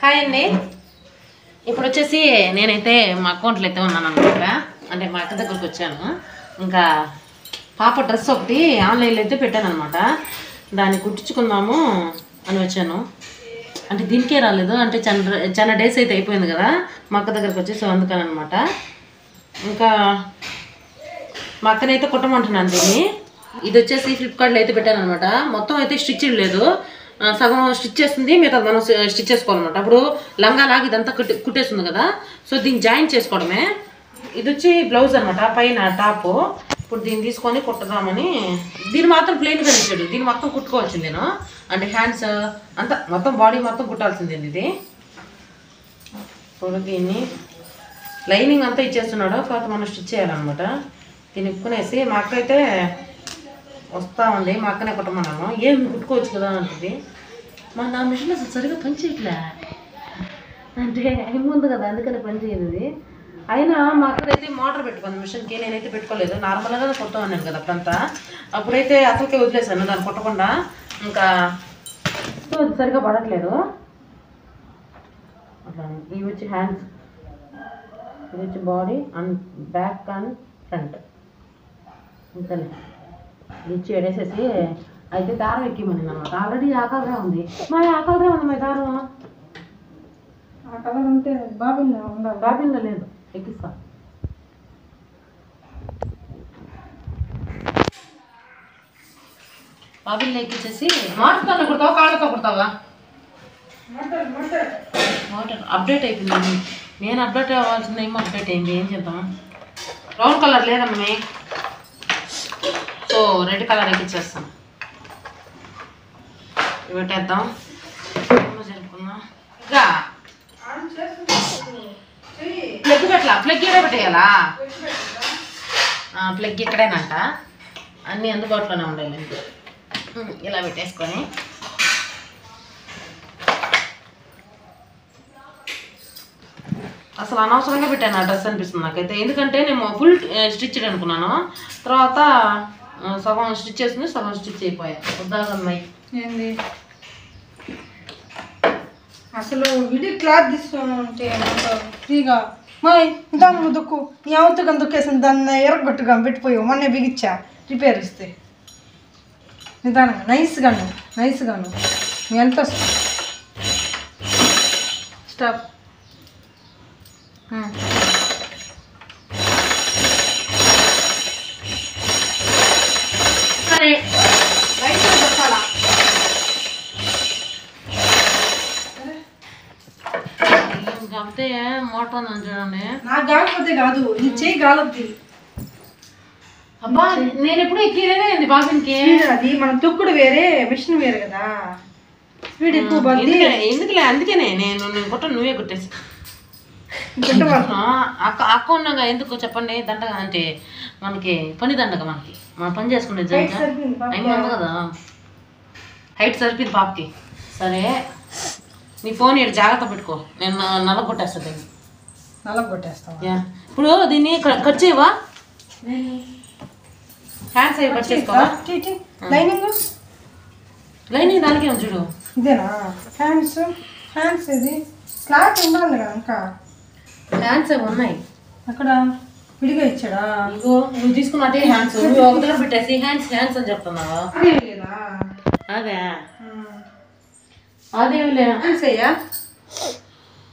Hi అండి. ఇప్పుడు వచ్చేసి నేనైతే మా అకౌంట్లో అయితే ఉన్నాను అనమాట. అంటే మా అక్క దగ్గరకు వచ్చాను. ఇంకా పాప డ్రెస్ ఒకటి ఆన్లైన్లో అయితే పెట్టాను అనమాట. దాన్ని కుట్టించుకుందాము అని వచ్చాను. అంటే దీనికే రాలేదు, అంటే చాలా డేస్ అయితే అయిపోయింది కదా మా అక్క దగ్గరకు వచ్చి. సో అందుకని అనమాట. ఇంకా మా అక్కనైతే కుట్టమంటున్నాను దీన్ని. ఇది వచ్చేసి ఫ్లిప్కార్ట్లో అయితే పెట్టాను అనమాట. మొత్తం అయితే స్టిచ్ లేదు, సగం స్టిచ్ చేస్తుంది, మిగతా మనం స్టిచ్ చేసుకోవాలన్నమాట. అప్పుడు లంగా లాగా ఇదంతా కుట్టేస్తుంది కదా, సో దీన్ని జాయిన్ చేసుకోవడమే. ఇది వచ్చి బ్లౌజ్ అనమాట, పైన టాపు. ఇప్పుడు దీన్ని తీసుకొని కుట్టదామని. దీన్ని మాత్రం ప్లెయిన్గా ఇచ్చాడు, దీన్ని మొత్తం కుట్టుకోవాల్సింది నేను. అంటే హ్యాండ్స్ అంతా మొత్తం బాడీ మొత్తం కుట్టాల్సింది ఇది. ఇప్పుడు దీన్ని లైనింగ్ అంతా ఇచ్చేస్తున్నాడు, కాకపోతే మనం స్టిచ్ చేయాలన్నమాట. దీన్ని ఇప్పుకునేసి మా అక్క అయితే వస్తూ ఉంది, మా అక్కనే కుట్టమన్నాను. ఏం కుట్టుకోవచ్చు కదా అంటుంది. నా మిషన్ అసలు సరిగ్గా పనిచేయట్లే, అంటే ముందు కదా అందుకని పనిచేయదు ఇది. అయినా మా అక్కడైతే మోటార్ పెట్టుకుంది మిషన్కి, నేనైతే పెట్టుకోలేదు. నార్మల్గా కుట్టమన్నాను కదా అప్పుడంతా. అప్పుడైతే అసలుకే వదిలేసాను దాన్ని కుట్టకుండా. ఇంకా సరిగ్గా పడట్లేదు. అట్లా ఇవి వచ్చి హ్యాండ్స్, ఇది వచ్చి body and back and front. ఇంతలే ఇచ్చి ఎడేసేసి అయితే దారం ఎక్కిమని అనమాట. ఆల్రెడీ ఆ కలరే ఉంది, మా ఆ కలరే ఉంది. మా దారం ఆ కలర్ ఉంటే బాబిన్లో ఉండాలి. బాబిన్లో లేదు, ఎక్కిస్తా. బాబిన్లో ఎక్కించేసి మార్చుతాను. కుడతావా కాళ్ళతో కుడతావా? మోటార్ అప్డేట్ అయిపోయింది. నేను అప్డేట్ అవ్వాల్సింది ఏమో అప్డేట్ అయింది, ఏం చేద్దాం. బ్రౌన్ కలర్ లేదమ్మీ, సో రెడ్ కలర్ ఎక్కిచ్చేస్తాను. పెట్టేద్దాం, జరుపుకుందాం. ఇంకా ప్లగ్ పెట్టాలా? ప్లగ్ ఇక్కడే పెట్టేయాలా? ప్లగ్ ఇక్కడేనంట, అన్నీ అందుబాటులోనే ఉండాలి. ఇలా పెట్టేసుకొని అసలు అనవసరంగా పెట్టాను ఆ డ్రెస్ అనిపిస్తుంది నాకైతే. ఎందుకంటే నేను ఫుల్ స్టిచ్ అనుకున్నాను, తర్వాత సగం స్టిచ్ చేస్తుంది, సగం స్టిచ్ అయిపోయా. వద్దాగన్నాయి ఏంది అసలు విడి క్లాత్ తీసుకుంటే ఫ్రీగా దాన్ని దుక్కు ఎవరితో దుక్కేసింది, దాన్ని ఎరగొట్టుగా పెట్టిపోయావు. మొన్నే బిగిచ్చా రిపేర్ ఇస్తే. నిదానంగా నైస్గాను ఎంత స్టాప్. సరే రైట్గా చెప్పాలా? కాకపోతే మోటార్ ఉందని చూడండి. నాకు కాకపోతే కాదు, నీ చేయి గాలద్ది. అబ్బా నేను ఎప్పుడు ఎక్కిరేది బాబిన్కి. అది మన తొక్కుడు వేరే, మిషన్ వేరే కదా, స్పీడ్ ఎక్కువ పడుతుంది. ఎందుకులే, అందుకనే నేను కుట్ట నువ్వే కుట్టేసి. అక్క ఉన్నాగా ఎందుకు చెప్పండి, దండగా అంటే మనకి పని దండగా, మనం పని చేసుకునేది అయింది కదా. హైట్ సరిపోయింది పాపకి. సరే నీ ఫోన్ ఇక్కడ జాగ్రత్త పెట్టుకో, నేను నల్లగొట్టేస్తాను. ఇప్పుడు దీన్ని కట్ చేయవా? హ్యాండ్స్ అవి కట్ చేసుకోవా? లైనింగ్ దానికే ఉంది చూడు. ఇదేనా హ్యాండ్స్ ఇది క్లాత్ ఉండాలి కదా. ఇంకా హ్యాండ్స్ అవి ఉన్నాయి అక్కడ విడిగా ఇచ్చాడా? ఇగో నువ్వు తీసుకున్నట్టే హ్యాండ్స్, నువ్వు ఒక దగ్గర పెట్టేసి హ్యాండ్స్ అని చెప్తున్నావా? అదే అదేమి లే,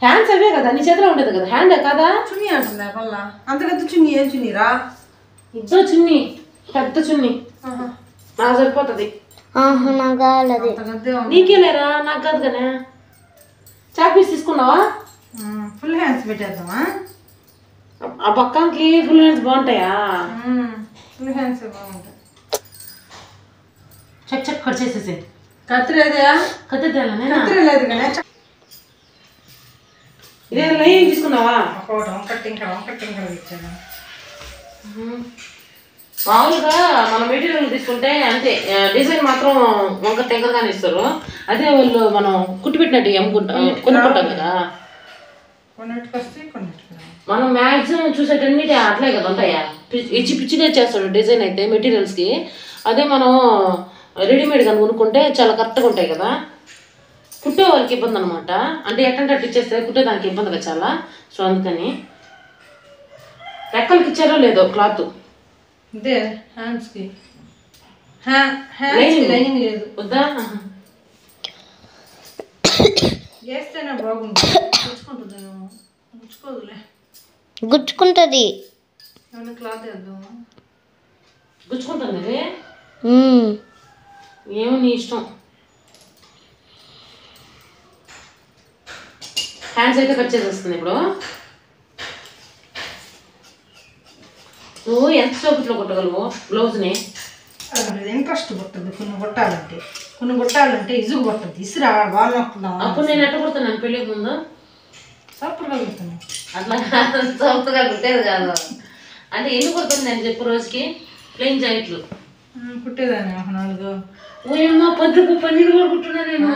హ్యాండ్స్ అవే కదా నీ చేతిలో ఉండేది కదా, హ్యాండ్ కదా. చున్నీ అంటుందా వల్ల? అంత పెద్ద చున్నీ ఏం చున్నీరా? ఇద్దరు చున్నీ, పెద్ద చున్నీ నాకు సరిపోతుంది. నీకే లేరా? నాకు కాదు కానీ. చాక్ పీస్ తీసుకున్నావా? ఫుల్ హ్యాండ్స్ పెట్టేద్దామా? ఆ పక్కానికి ఫుల్ హ్యాండ్స్ బాగుంటాయా? ఫుల్ హ్యాండ్స్ బాగుంటాయి. చెక్ కట్ చేసేసి. కత్తిరేదా? కత్తిరేలా? కత్తిరే లేదు కానీ ఇదే లైన్ తీసుకున్నావా? వంకట్టి ఇంకా ఇచ్చాను. మామూలుగా మనం మెటీరియల్ తీసుకుంటే అంతే, డిజైన్ మాత్రం వంక టెంకర్గానే ఇస్తారు. అదే వాళ్ళు మనం కుట్టి పెట్టినట్టు కొనుక్కుంటాం కదా. మనం మ్యాక్సిమం చూసేటన్నిటి అట్లే కదా ఉంటాయా, పిచ్చిగా చేస్తాడు డిజైన్ అయితే మెటీరియల్స్కి. అదే మనం రెడీమేడ్గా కొనుక్కుంటే చాలా కరెక్ట్గా ఉంటాయి కదా. కుట్టే వాళ్ళకి ఇబ్బంది అనమాట. అంటే ఎట్టంటే అట్టు ఇచ్చేస్తే కుట్టేదానికి ఇబ్బందిగా చాలా. సో అందుకని రెక్కలకి ఇచ్చారో లేదో క్లాత్ ఇదే హ్యాండ్స్కి లైనింగ్ లేదు వద్దా? వేస్తేనే బాగుంది. గుచ్చుకుంటుంది, గుచ్చుకోదులే. గుచ్చుకుంటుంది. ఏమన్నా క్లాత్ వేద్దాం. గుచ్చుకుంటుంది ఇది. ఏమో నీ ఇష్టం. హ్యాండ్స్ అయితే కట్ చేసేస్తుంది ఇప్పుడు. నువ్వు ఎంత సోపుట్లో కుట్టగలవు బ్లౌజ్ని? ఇంట్రెస్ట్ పుట్టదు కొన్ని కొట్టాలంటే ఇసుగు పట్టదు. ఇసురా వాళ్ళు నొక్కుదాం. అప్పుడు నేను ఎట్ట కుడుతున్నాను పెళ్ళికి ముందు? సూపర్గా కుడుతున్నాను. అట్లా కాదు, సోపుగా కుట్టేది కాదు. అంటే ఎన్ని కుడుతుంది అని చెప్పు రోజుకి? ప్లెయిన్ జాయింట్లు కుట్టేదాన్ని ఒక 4. ఓయమ్మా 12 కూడా కుట్టున్నా నేను.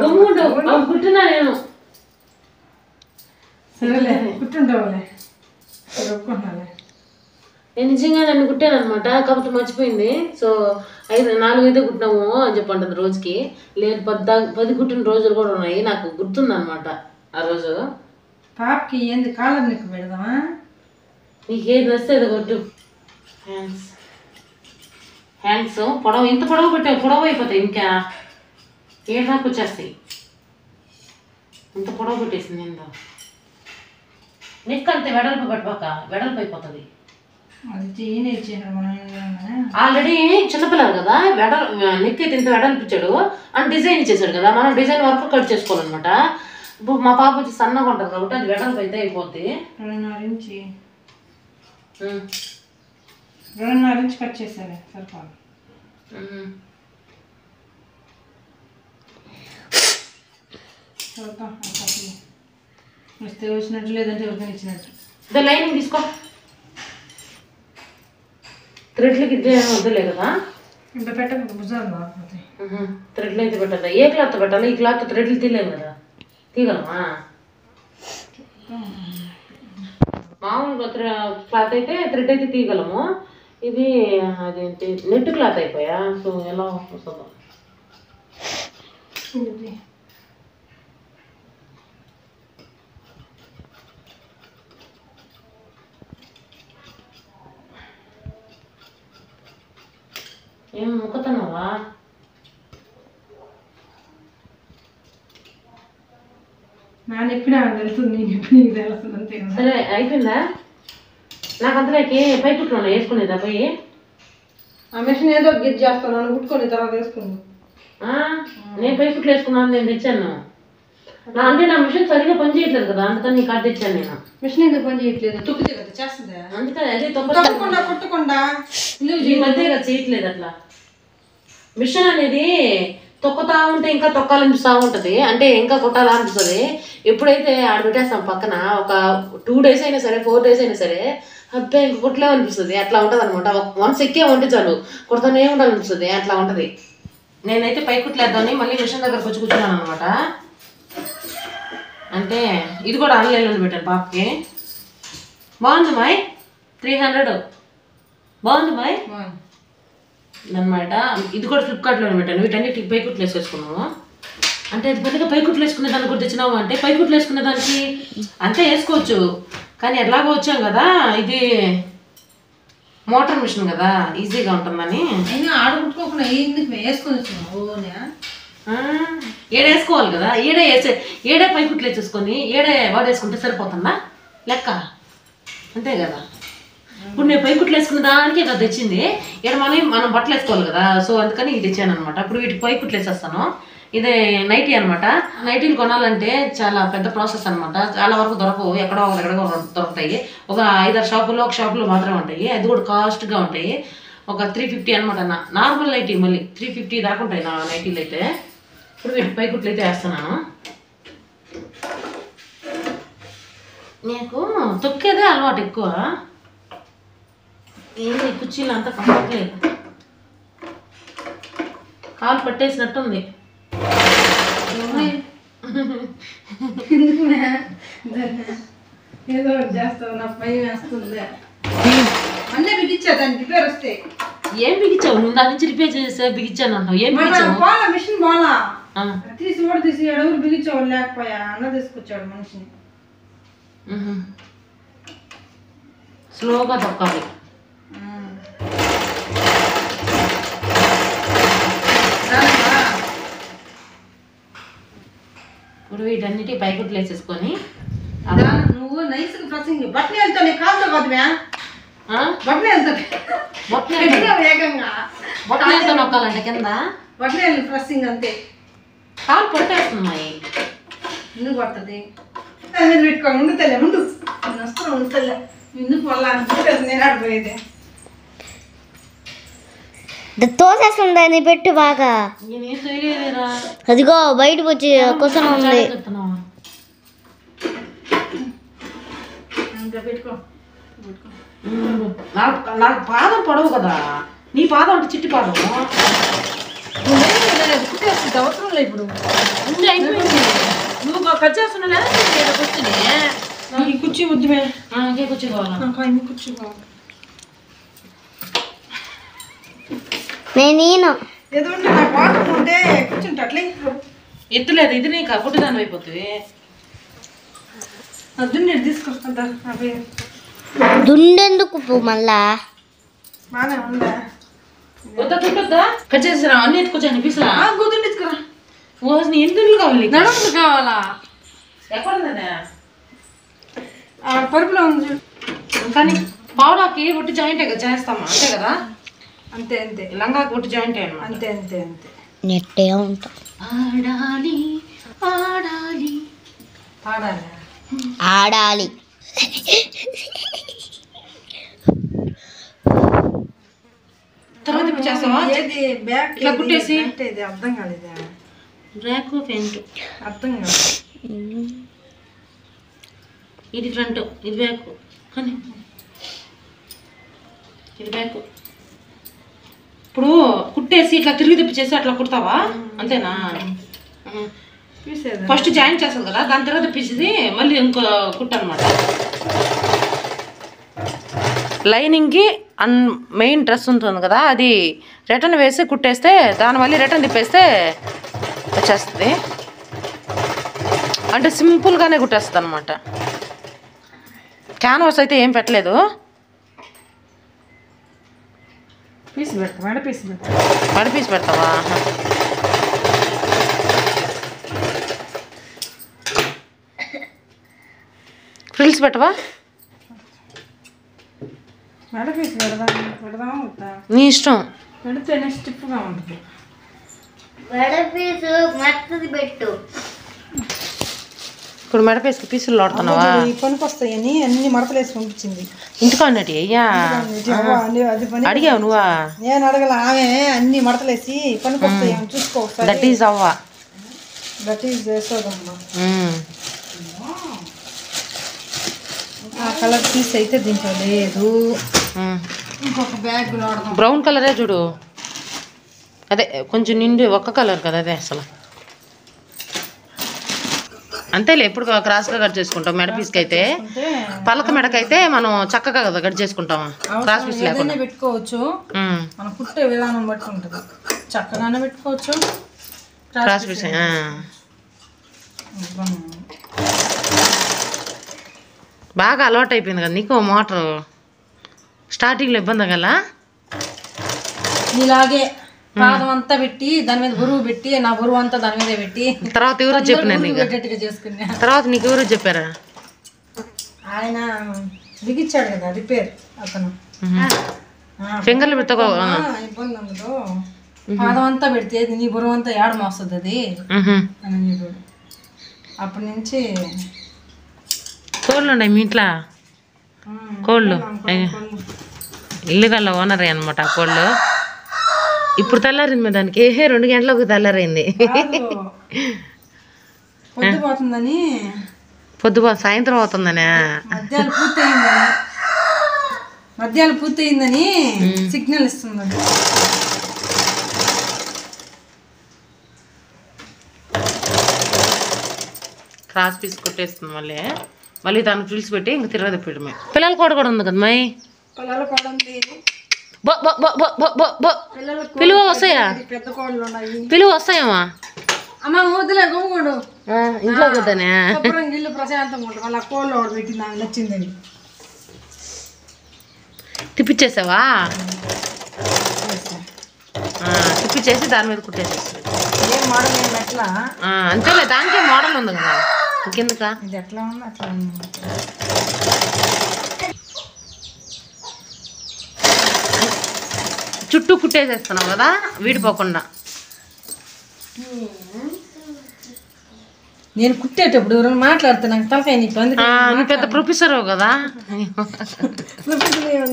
గమ్ముంటావు కుట్టున్నా నేను. సరేలే కుట్టుంటావులే, ఒప్పుకుంటున్నాలే. నేను నిజంగా నన్ను కుట్టాను అనమాట, కాబట్టి మర్చిపోయింది. సో 4 అయితే కుట్టినాము అని చెప్పి అంటుంది రోజుకి. లేదు 10 కుట్టిన రోజులు కూడా ఉన్నాయి. నాకు గుర్తుంది అనమాట ఆ రోజు. పాపకి ఏంది కాలర్ నీకు పెడదామా? నీకు ఏది వస్తే అది కొట్టు. హ్యాండ్స్ పొడవు ఇంత పొడవు పెట్టావు, పొడవు అయిపోతాయి. ఇంకా ఏడు దాకా వచ్చేస్తాయి. ఇంత పొడవు పెట్టేసింది ఏందో. నెక్ అంతే వెడల్పు పట్టుకోక, వెడల్పు అయిపోతుంది. ఆల్రెడీ చిన్నపిల్లలు కదా, నెక్ అయితే ఇంత వెడల్పు ఇచ్చాడు అని డిజైన్ ఇచ్చేసాడు కదా. మనం డిజైన్ వరకు కట్ చేసుకోవాలన్నమాట. ఇప్పుడు మా పాప వచ్చి సన్నగా ఉంటుంది కాబట్టి అది వెడల్పు అయితే అయిపోద్ది. 2.5 ఇంచ్ కట్ చేసాను సరిపోదు. చూద్దాం వస్తే వచ్చినట్టు, లేదంటే ఎవరికైనా ఇచ్చినట్టు. ఇదే లైనింగ్ తీసుకో. థ్రెడ్లకి ఇదే వద్దులే కదా. ఇంత పెట్టక భుజాలు బాగుపోతాయి. థ్రెడ్లు అయితే పెట్టద్దా? ఏ క్లాత్ పెట్టాలి? ఈ క్లాత్ థ్రెడ్లు తీయలేము కదా. తీయగలమా? మామూలుగా క్లాత్ అయితే థ్రెడ్ అయితే తీయగలము. ఇది అదేంటి నెట్ క్లాత్ అయిపోయా. సో ఎలా వస్తుందో. ఏం ముక్కుతున్నావా? నాన్న ఎప్పుడా తెలుస్తుంది, నేను ఎప్పుడు నీకు తెలుస్తుంది అంతే. సరే అయిపోయిందా? నాకు అంతలోకి పై కుట్లో వేసుకునేదా పోయి? ఆ మిషన్ ఏదో గిట్ చేస్తాను కుట్టుకొని తర్వాత వేసుకుంది. నేను పై కుట్లు వేసుకున్నాను, నేను తెచ్చాను. అంటే నా మిషన్ సరిగ్గా పని చేయట్లేదు కదా, అందుకని నీకు అది తెచ్చాను నేను. మిషన్ ఎందుకు పని చేయట్లేదు? తొక్కితే కదా చేస్తుందా? అందుకని అదే కొట్టకుండా ఈ మధ్య చేయట్లేదు అట్లా. మిషన్ అనేది తొక్కుతా ఉంటే ఇంకా తొక్కాలనిపిస్తూ ఉంటుంది, అంటే ఇంకా కొట్టాలా అనిపిస్తుంది. ఎప్పుడైతే ఆడ పెట్టేస్తాం పక్కన ఒక 2 days అయినా సరే 4 days అయినా సరే అబ్బాయి ఇంక కొట్టలేము అనిపిస్తుంది. అట్లా ఉంటుంది అనమాట. వన్స్ ఎక్కే ఉంటే చాలు కొడతానే ఉండాలనిపిస్తుంది, అట్లా ఉంటుంది. నేనైతే పై కుట్లేద్దామని మళ్ళీ మిషన్ దగ్గరకు వచ్చి కూర్చున్నాను అనమాట. అంటే ఇది కూడా ఆన్లైన్లో పెట్టాను పాపకి. బాగుంది మాయ్, 300 బాగుంది మాయ్ అనమాట. ఇది కూడా ఫ్లిప్కార్ట్లో పెట్టాను. వీటన్నిటికి పై కుట్లు వేసేసుకున్నాము. అంటే అది పెద్దగా పై కుట్లు వేసుకునే దాన్ని కూడా తెచ్చినాము అంటే పై కుట్లు వేసుకునే దానికి అంతే వేసుకోవచ్చు, కానీ ఎట్లాగో వచ్చాం కదా, ఇది మోటార్ మిషన్ కదా ఈజీగా ఉంటుందని. అయినా ఆడగొట్టుకోకుండా వేసుకొని ఏడేసుకోవాలి కదా. ఏడే పై కుట్లు వేసేసుకొని ఏడే వాడేసుకుంటే సరిపోతుందా లెక్క, అంతే కదా. ఇప్పుడు నేను పై కుట్లు వేసుకునే దానికి కదా తెచ్చింది. ఇక్కడ మనం బట్టలు వేసుకోవాలి కదా, సో అందుకని ఇది తెచ్చాను అనమాట. ఇప్పుడు వీటికి పై కుట్లు వేసేస్తాను. ఇదే నైటీ అనమాట. నైటీలు కొనాలంటే చాలా పెద్ద ప్రాసెస్ అనమాట. చాలా వరకు దొరకవు, ఎక్కడో దొరుకుతాయి. ఒక 5-6 షాపుల్లో ఒక షాపులో మాత్రమే ఉంటాయి. అది కూడా కాస్ట్గా ఉంటాయి. ఒక 350 అనమాట. నార్మల్ నైటీ మళ్ళీ 350 దాకా ఉంటాయి నా నైటీలు అయితే. ఇప్పుడు వీటి పై కుట్లు అయితే వేస్తున్నాను. నీకు తొక్కేదే అలవాటు ఎక్కువ. ఏంటి కుర్చీలు అంతా కంపట్లేదు, కాలు పట్టేసినట్టుంది. ఏదో చేస్తావు, నా పై వేస్తుంది. అన్నీ బిగించా దానికి రిపేర్ వస్తే. ఏం బిగించావు నువ్వు? దాని నుంచి రిపేర్ చేసే బిగించాను అంటావు. ఏం బిగించావు? మిషన్ బాలా తీసి కూడా తీసి ఎడవురు బిగించేవాడు లేకపోయా అన్న తీసుకొచ్చాడు మనిషిని. స్లోగా తొక్కాలి. ఇప్పుడు వీటన్నిటి పైకుట్లు వేసేసుకొని నువ్వు నైస్గా ప్రసింగ్ బట్టలు వెళ్తావు కాదుతో కాదు బట్టలు వెళ్తావు వేగంగా బొట్టలతో నొక్కాలంటే కింద బట్టలు వెళ్ళి ప్రసింగ్ అంతే. కాలు పొట్టేస్తున్నాయి. ఎందుకు పడుతుంది మీద పెట్టుకో. ముందు తెల్ల ముందు వస్తాను ముందు తెల్ల ఎందుకు వాళ్ళ నేను ఆడిపోయేది. తోసేస్తుంది పెట్టు బాగా. అదిగో బయటకు వచ్చి కూర్చొని ఉంది. పెట్టుకో. నాకు పాదం పొడవు కదా, నీ పాదం అంటే చిట్టి పాదం. అవసరం లేదు ఇప్పుడు. అయిపోయింది. నువ్వు కట్ చేస్తున్నా కూర్చుని కుర్చీ వద్దుమే. ఇంకే కూర్చో కావాలా? కుర్చీ కావాలి. నేను ఏదో ఉంటే నాకు వాటర్ ఉంటే కూర్చుంటా అట్లే. ఎత్తులేదు ఇది నీకు పుట్టిదాన్ని అయిపోతుంది. దుండెడు తీసుకొస్తుంటా. అవి దుండెందుకు మళ్ళా బాగానే ఉందా? వద్దా దుండొద్దా? కట్ చేసిరా అన్ని ఎత్తుకొచ్చాను పీసులా. దుండి తీసుకురా. ఎందుకు కావాలి? నడుములు కావాలా? ఎక్కడ ఉందా? పరుపులో ఉంది. కానీ పావుడాకి ఒట్టి జాయింట్ చేస్తామా అంతే కదా? అంతే అంతే. లంగాకి ఒట్టి జాయింట్ అన్నమాట. అంతే అంతే అంతే. నెట్టే ఉంటా. ఆడాలి ఆడాలి పాడాలి ఆడాలి. తర్వాత చేస్తావా? ఏది బ్యాక్ ఇట్లా కుట్టేసి అంటే ఇది అర్థం కాలేదా? బ్యాక్ ఫ్రంట్ అర్థం కాదు. ఇది ఫ్రంట్ ఇది బ్యాక్ కానీ ఇది బ్యాక్. ఇప్పుడు కుట్టేసి ఇట్లా తిరిగి తిప్పిచేసి అట్లా కుడతావా అంతేనా? ఫస్ట్ జాయిన్ చేస్తుంది కదా, దాని తర్వాత పిసిది మళ్ళీ ఇంకో కుట్ట అనమాట. లైనింగ్కి మెయిన్ డ్రెస్ ఉంటుంది కదా, అది రిటర్న్ వేసి కుట్టేస్తే దాని మళ్ళీ రిటర్న్ తిప్పేస్తే వచ్చేస్తుంది. అంటే సింపుల్గానే కుట్టేస్తుంది అనమాట. క్యాన్వాస్ అయితే ఏం పెట్టలేదు. పీస్ పెడతా. మెడ పీస్ పెడతా. మెడ పీస్ పెడతావా? ఫ్రిల్స్ పెట్టవా? మెడ పీస్ పెడదాం వద్దా? నీ ఇష్టం. పెడితేనే స్టిఫ్గా ఉంటుంది. మెడపీసు మెత్తది పెట్టు. ఇప్పుడు మెడ పీస్కి పీసులు ఆడుతున్నావా? పనికి వస్తాయని అన్ని మడతలు వేసి పంపించింది. ఇంటికి అన్నట్టు అయ్యా అది పని అడిగావు నువ్వా? నేను అడగల, ఆమె అన్ని మడతలు వేసి పనికి వస్తాయి చూసుకో. దట్ ఈజ్ అవ్వా. దట్ ఈజ్ వేసుకోదమ్మా. ఆ కలర్ పీస్ అయితే దీంట్లో లేదు. ఇంకొక బ్యాగ్ వాడదాం. బ్రౌన్ కలరే చూడు. అదే కొంచెం నిండి ఒక్క కలర్ కదా అదే అసలు. అంతేలే ఎప్పుడు క్రాస్గా కట్ చేసుకుంటాం. మెడ పీస్కి అయితే పలక మెడకైతే మనం చక్కగా కదా కట్ చేసుకుంటాం. క్రాస్ పీస్ లేకుండా పెట్టుకోవచ్చు. మనం కుట్టే విధానం బట్టి ఉంటుంది. చక్కగానే పెట్టుకోవచ్చు. క్రాస్ పీస్ బాగా అలవాటు అయిపోయింది కదా నీకు మోటార్. స్టార్టింగ్లో ఇబ్బంది కదా? ఇలాగే పాదం అంతా పెట్టి దాని మీద బరువు పెట్టి నా బరువు అంతా దాని మీద పెట్టి తర్వాత ఎవరు చెప్పినారు నీకు? చేసుకున్నా. తర్వాత నీకు ఎవరు చెప్పారా? ఆయన బిగించాడు కదా రిపేర్ అతను. ఫింగర్లు పెట్టుకో ఇబ్బంది ఉండదు. పాదం అంతా పెడితే నీ బరువు అంతా ఏడ మోస్తుంది అది అని చెప్పాడు. అప్పటి నుంచి కోళ్ళు ఉన్నాయి మీ ఇంట్లో? కోళ్ళు ఇల్లు కల్లా ఓనరే అనమాట ఆ కోళ్ళు. ఇప్పుడు తెల్లారింది మీ దానికి 2 గంటలకు తెల్లారైంది. పొద్దుపోతుందని సాయంత్రం అవుతుందనే మధ్యాహ్నం పూర్తయిందని సిగ్నల్ ఇస్తుందండి. క్రాస్ పీస్ కొట్టేస్తుంది మళ్ళీ దాన్ని ఫ్రిల్స్ పెట్టి ఇంక తిరగదు పెట్టమే. పిల్లల కూడా ఉంది కదా మై. పిల్లలు కూడా ఉంది. పిలువ వస్తాయా? పెద్ద కోళ్ళు ఉన్నాయి. పిలువ వస్తాయమ్మా? అమ్మ వద్దులే గుమ్మగుడు ఇంట్లో కుట్టానే శుభ్రంగా ఇల్లు ప్రశాంతంగా ఉంటుంది. మళ్ళీ కోళ్ళు ఒకటి పెట్టింది నాకు నచ్చిందని తిప్పిచ్చేసావా? తిప్పిచ్చేసి దాని మీద కుట్టేసేసి ఏం మోడల్ ఏం ఎట్లా అంతేలే, దానికే మోడల్ ఉంది కదా ఇంకెందుక. ఇది ఎట్లా ఉంది అట్లా ఉంది. చుట్టూ కుట్టేసేస్తున్నావు కదా వీడిపోకుండా. నేను కుట్టేటప్పుడు ఎవరైనా మాట్లాడితే నాకు తలకాయ నొప్పి. అందుకే నువ్వు పెద్ద ప్రొఫెసర్ కదా,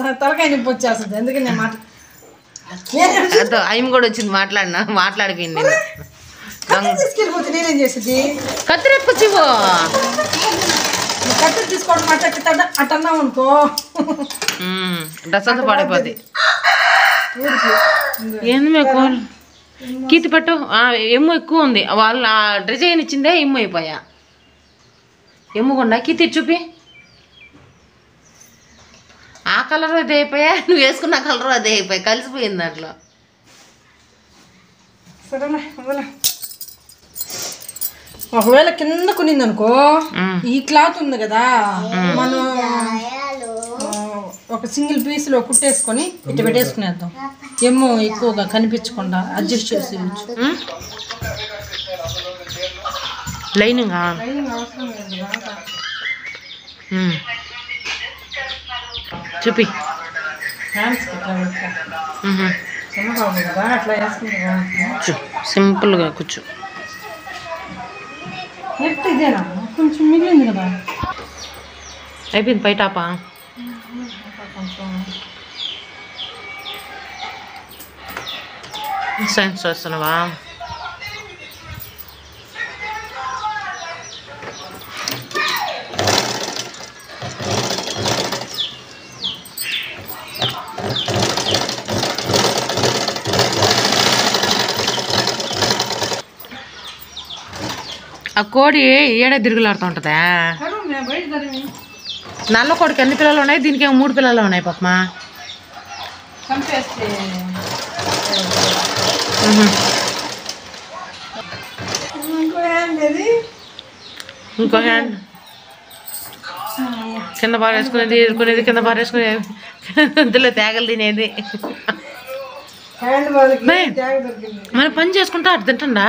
నాకు తలకాయ నొప్పి వచ్చేస్తుంది. అందుకే నేను ఆయన కూడా వచ్చింది మాట్లాడిపోయింది. తీసుకెళ్ళిపోతే నేనేం చేసేది? కత్తిరెట్టుకొచ్చివు. కత్తి తీసుకోవడం అట్ట అన్నావు అనుకో డ్రెస్ అంతా పడిపోద్ది. ఏంది మీకు కీతి పట్టు, ఎమ్ము ఎక్కువ ఉంది. వాళ్ళు ఆ డిజైన్ ఇచ్చిందే ఎమ్ము అయిపోయా. ఎమ్ముకుండా కీతి చూపి. ఆ కలర్ అదే అయిపోయా, నువ్వు వేసుకున్న కలర్ అదే అయిపోయా, కలిసిపోయింది దాంట్లో. సరేలే ఒకవేళ కింద కొనింది అనుకో, ఈ క్లాత్ ఉంది కదా, మనం ఒక సింగిల్ పీస్ లో కుట్టేసుకొని ఇట్లా పెట్టేసుకునేద్దాం. ఏమో ఎక్కువగా కనిపించకుండా అడ్జస్ట్ చేసి లైనింగ్ చూపి. అట్లా వేసుకుంటా సింపుల్గా కూర్చో. నెట్ ఇదేనా? కొంచెం మిగిలింది కదా. అయిపోయింది పైటాపా. సైన్స్ చేస్తున్నావా? ఆ కోడి ఏడా తిరుగులాడుతూ ఉంటుందా? నల్ల కోడికి ఎన్ని పిల్లలు ఉన్నాయి? దీనికి ఏమో 3 పిల్లలు ఉన్నాయి పాపమా. ఇంకో హ్యాండ్ కింద పారేసుకునేది, ఎదుర్కొనేది, కింద పారేసుకునేది, ఇందులో తేగలు తినేది. మనం పని చేసుకుంటా అటు తింటుండా?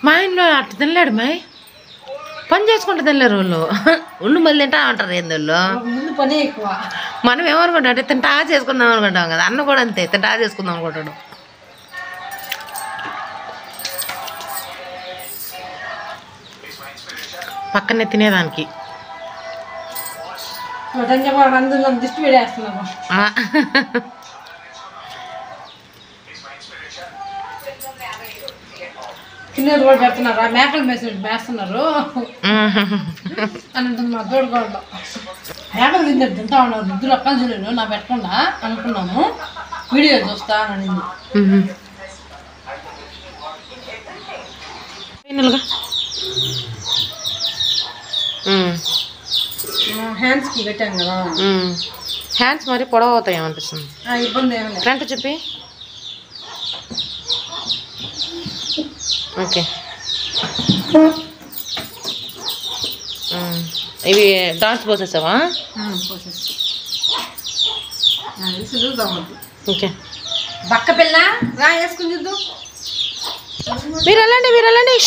మా ఇంట్లో అటు తినలేడు. మాయ్ పని చేసుకుంటూ తినలేరు వాళ్ళు. ఉండు మళ్ళీ తింటా అంటారు ఏంది వాళ్ళు. మనం ఏమనుకుంటాం అంటే తింటా చేసుకుందాం అనుకుంటాం కదా. అన్న కూడా అంతే, తింటా చేసుకుందాం అనుకుంటాడు. పక్కనే తినేదానికి దిష్టి పెట్టేస్తున్నాము. చిన్నది కూడా పెడుతున్నారు, మేకలు మేస్తున్నారు అని మా తోడుకోవడం. మేకలు తింటా ఉన్నారు. 2 రకాలు చూడలేదు నా పెట్టకుండా అనుకున్నాము. వీడియో చూస్తా అని హ్యాండ్స్కి పెట్టాం కదా. హ్యాండ్స్ మరి పొడవు అవుతాయి ఏమనిపిస్తుంది. ఇబ్బంది ఏమి లేదు. ఫ్రంట్ చెప్పి. ఓకే ఇవి డాట్స్ పోసేసావా? ఓకే బక్క పిల్ల రా వేసుకుని చూద్దాం. మీరు వెళ్ళండి.